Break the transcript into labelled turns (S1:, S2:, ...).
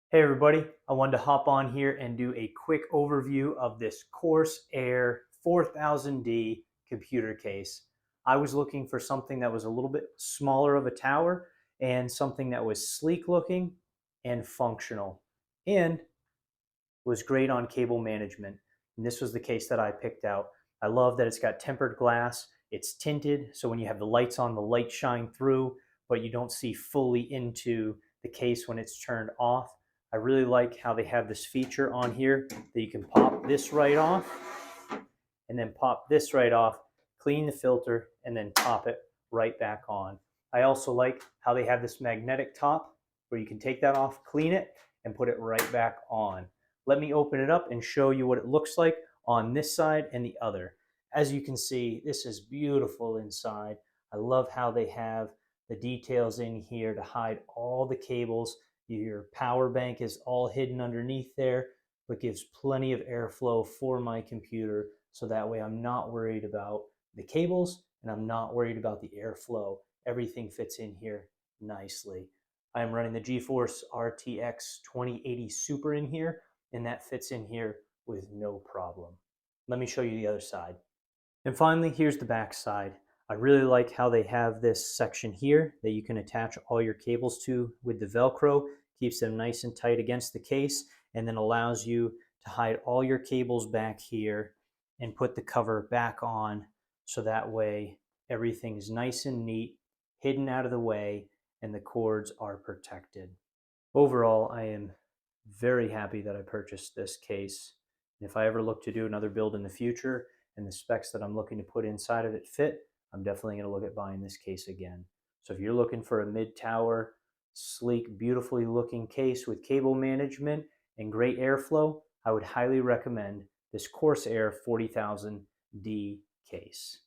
S1: Hey everybody, I wanted to hop on here and do a quick overview of this CORSAIR 4000D computer case. I was looking for something that was a little bit smaller of a tower and something that was sleek looking and functional and was great on cable management. And this was the case that I picked out. I love that it's got tempered glass. It's tinted, so when you have the lights on, the lights shine through, but you don't see fully into the case when it's turned off. I really like how they have this feature on here that you can pop this right off and then pop this right off, clean the filter, and then pop it right back on. I also like how they have this magnetic top where you can take that off, clean it, and put it right back on. Let me open it up and show you what it looks like on this side and the other. As you can see, this is beautiful inside. I love how they have the details in here to hide all the cables. Your power bank is all hidden underneath there, but gives plenty of airflow for my computer, so that way I'm not worried about the cables and I'm not worried about the airflow. Everything fits in here nicely. I am running the GeForce RTX 2080 Super in here, and that fits in here with no problem. Let me show you the other side. And finally, here's the back side. I really like how they have this section here that you can attach all your cables to with the Velcro. Keeps them nice and tight against the case, and then allows you to hide all your cables back here and put the cover back on, so that way everything's nice and neat, hidden out of the way, and the cords are protected. Overall, I am very happy that I purchased this case. And if I ever look to do another build in the future and the specs that I'm looking to put inside of it fit, I'm definitely going to look at buying this case again. So if you're looking for a mid-tower, sleek, beautifully looking case with cable management and great airflow, I would highly recommend this CORSAIR 40,000D case.